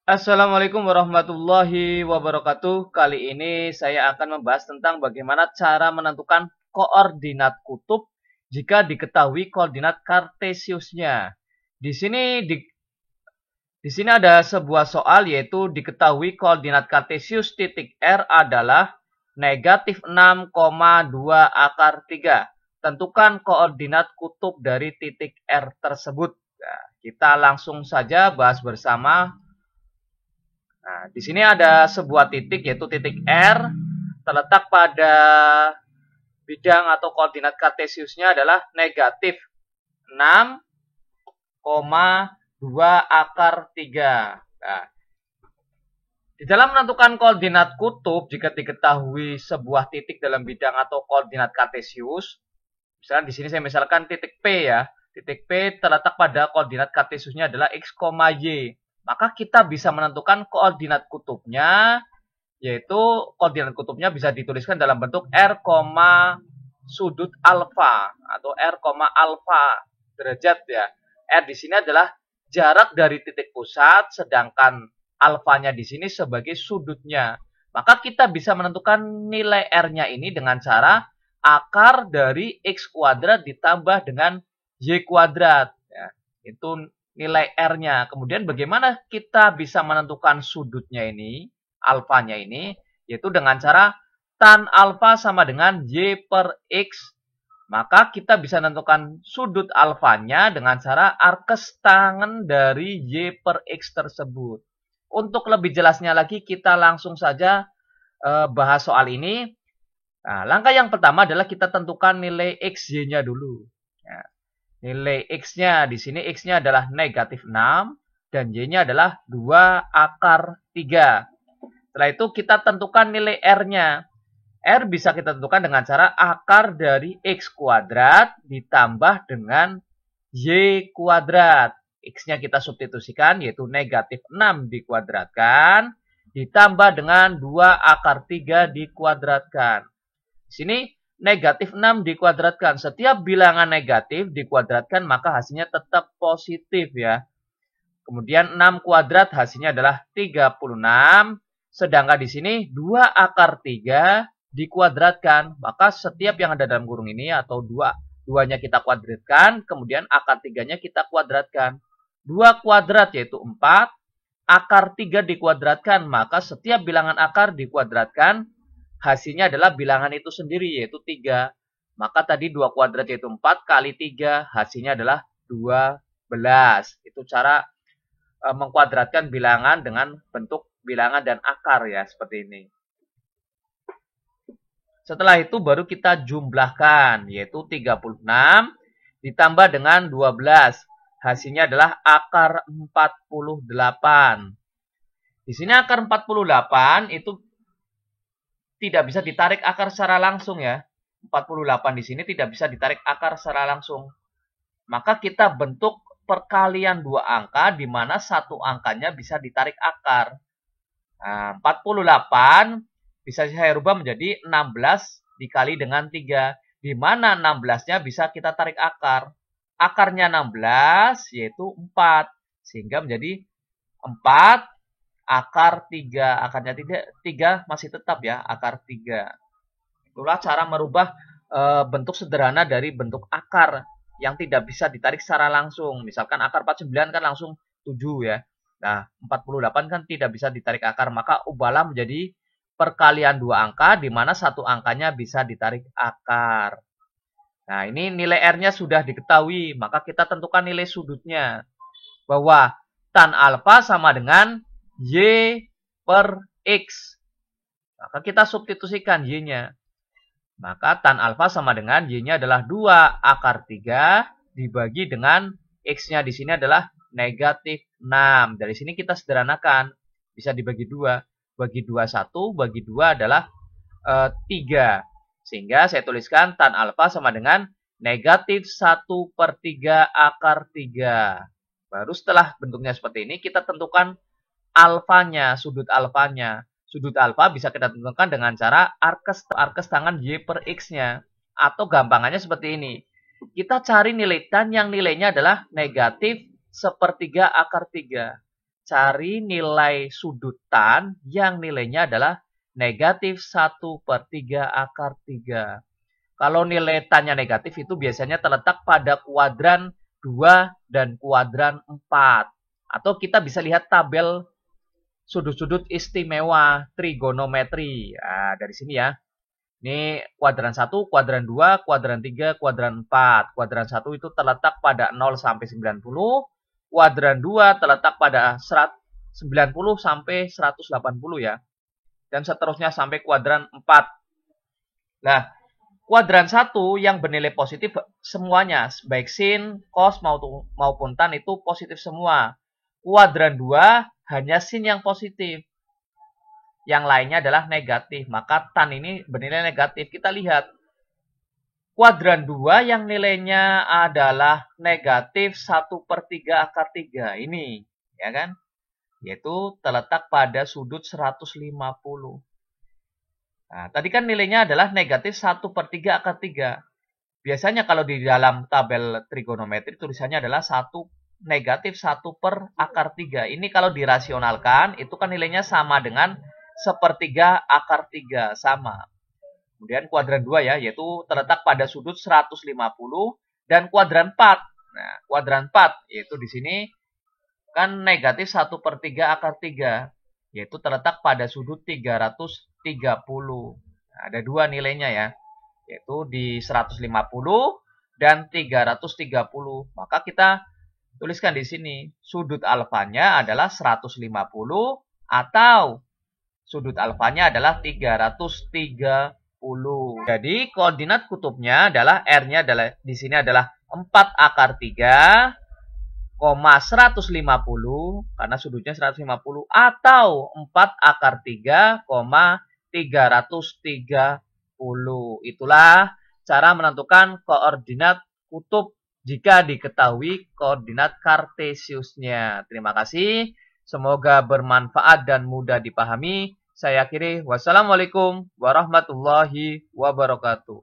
Assalamualaikum warahmatullahi wabarakatuh. Kali ini saya akan membahas tentang bagaimana cara menentukan koordinat kutub jika diketahui koordinat kartesiusnya. Di sini ada sebuah soal yaitu diketahui koordinat kartesius titik R adalah negatif 6,2 akar 3. Tentukan koordinat kutub dari titik R tersebut. Nah, kita langsung saja bahas bersama. Nah, di sini ada sebuah titik yaitu titik R terletak pada bidang atau koordinat kartesiusnya adalah negatif 6,2 akar 3. Nah, di dalam menentukan koordinat kutub jika diketahui sebuah titik dalam bidang atau koordinat kartesius, misalnya di sini saya misalkan titik P ya. Titik P terletak pada koordinat kartesiusnya adalah x, y. Maka kita bisa menentukan koordinat kutubnya, yaitu koordinat kutubnya bisa dituliskan dalam bentuk R, sudut alfa atau R, alfa derajat ya. R di sini adalah jarak dari titik pusat, sedangkan alfanya di sini sebagai sudutnya. Maka kita bisa menentukan nilai R-nya ini dengan cara akar dari X kuadrat ditambah dengan Y kuadrat. Ya, itu nilai R-nya. Kemudian bagaimana kita bisa menentukan sudutnya ini, alfanya ini, yaitu dengan cara tan alfa sama dengan Y per X. Maka kita bisa menentukan sudut alfanya dengan cara arkes tangen dari Y per X tersebut. Untuk lebih jelasnya lagi, kita langsung saja bahas soal ini. Nah, langkah yang pertama adalah kita tentukan nilai XY-nya dulu. Ya. Nilai X-nya, di sini X-nya adalah negatif 6, dan Y-nya adalah 2 akar 3. Setelah itu kita tentukan nilai R-nya. R bisa kita tentukan dengan cara akar dari X kuadrat ditambah dengan Y kuadrat. X-nya kita substitusikan, yaitu negatif 6 dikuadratkan, ditambah dengan 2 akar 3 dikuadratkan. Di sini negatif 6 dikuadratkan. Setiap bilangan negatif dikuadratkan, maka hasilnya tetap positif ya. Kemudian 6 kuadrat hasilnya adalah 36. Sedangkan di sini 2 akar 3 dikuadratkan. Maka setiap yang ada dalam kurung ini atau 2-nya kita kuadratkan, kemudian akar 3-nya kita kuadratkan. 2 kuadrat yaitu 4, akar 3 dikuadratkan, maka setiap bilangan akar dikuadratkan, hasilnya adalah bilangan itu sendiri, yaitu 3. Maka tadi 2 kuadrat yaitu 4 kali 3, hasilnya adalah 12. Itu cara mengkuadratkan bilangan dengan bentuk bilangan dan akar ya, seperti ini. Setelah itu baru kita jumlahkan, yaitu 36 ditambah dengan 12. Hasilnya adalah akar 48. Di sini akar 48 itu tidak bisa ditarik akar secara langsung ya. 48 di sini tidak bisa ditarik akar secara langsung. Maka kita bentuk perkalian dua angka di mana satu angkanya bisa ditarik akar. Nah, 48 bisa saya rubah menjadi 16 dikali dengan 3. Di mana 16-nya bisa kita tarik akar. Akarnya 16 yaitu 4. Sehingga menjadi 4 akar 3. Akarnya 3 masih tetap ya, akar 3. Itulah cara merubah bentuk sederhana dari bentuk akar yang tidak bisa ditarik secara langsung. Misalkan akar 49 kan langsung 7 ya. Nah, 48 kan tidak bisa ditarik akar, maka ubahlah menjadi perkalian dua angka di mana satu angkanya bisa ditarik akar. Nah, ini nilai R-nya sudah diketahui, maka kita tentukan nilai sudutnya. Bahwa tan alfa sama dengan Y per X. Maka kita substitusikan Y-nya. Maka tan alfa sama dengan Y-nya adalah 2 akar 3 dibagi dengan X-nya di sini adalah negatif 6. Dari sini kita sederhanakan. Bisa dibagi 2. Bagi 2, 1. Bagi 2 adalah 3. Sehingga saya tuliskan tan alfa sama dengan negatif 1 per 3 akar 3. Baru setelah bentuknya seperti ini, kita tentukan alfanya, sudut alfanya. Sudut alfa bisa kita tentukan dengan cara arkes tangan Y per X-nya. Atau gampangannya seperti ini. Kita cari nilai tan yang nilainya adalah negatif sepertiga akar 3. cari nilai sudutan yang nilainya adalah negatif 1/3 akar 3. Kalau nilai tannya negatif itu biasanya terletak pada kuadran 2 dan kuadran 4. Atau kita bisa lihat tabel sudut-sudut istimewa trigonometri. Nah, dari sini ya. Ini kuadran 1, kuadran 2, kuadran 3, kuadran 4. Kuadran 1 itu terletak pada 0 sampai 90. Kuadran 2 terletak pada 90 sampai 180 ya. Dan seterusnya sampai kuadran 4. Nah, kuadran 1 yang bernilai positif semuanya, baik sin, cos maupun tan itu positif semua. Kuadran 2 hanya sin yang positif. Yang lainnya adalah negatif. Maka tan ini bernilai negatif. Kita lihat. Kuadran 2 yang nilainya adalah negatif 1/3 akar 3. Ini. Ya kan? Yaitu terletak pada sudut 150. Nah, tadi kan nilainya adalah negatif 1/3 akar 3. Biasanya kalau di dalam tabel trigonometri tulisannya adalah negatif 1 per akar 3. Ini kalau dirasionalkan, itu kan nilainya sama dengan 1/3 akar 3. Sama. Kemudian kuadran 2 ya, yaitu terletak pada sudut 150 dan kuadran 4. Nah, kuadran 4 yaitu di sini kan negatif 1/3 akar 3. Yaitu terletak pada sudut 330. Nah, ada dua nilainya ya. Yaitu di 150 dan 330. Maka kita tuliskan di sini. Sudut alfanya adalah 150 atau sudut alfanya adalah 330. Jadi koordinat kutubnya adalah R-nya adalah di sini adalah 4 akar 3, 150 karena sudutnya 150 atau 4 akar 3, 330. Itulah cara menentukan koordinat kutub jika diketahui koordinat kartesiusnya. Terima kasih. Semoga bermanfaat dan mudah dipahami. Saya akhiri. Wassalamualaikum warahmatullahi wabarakatuh.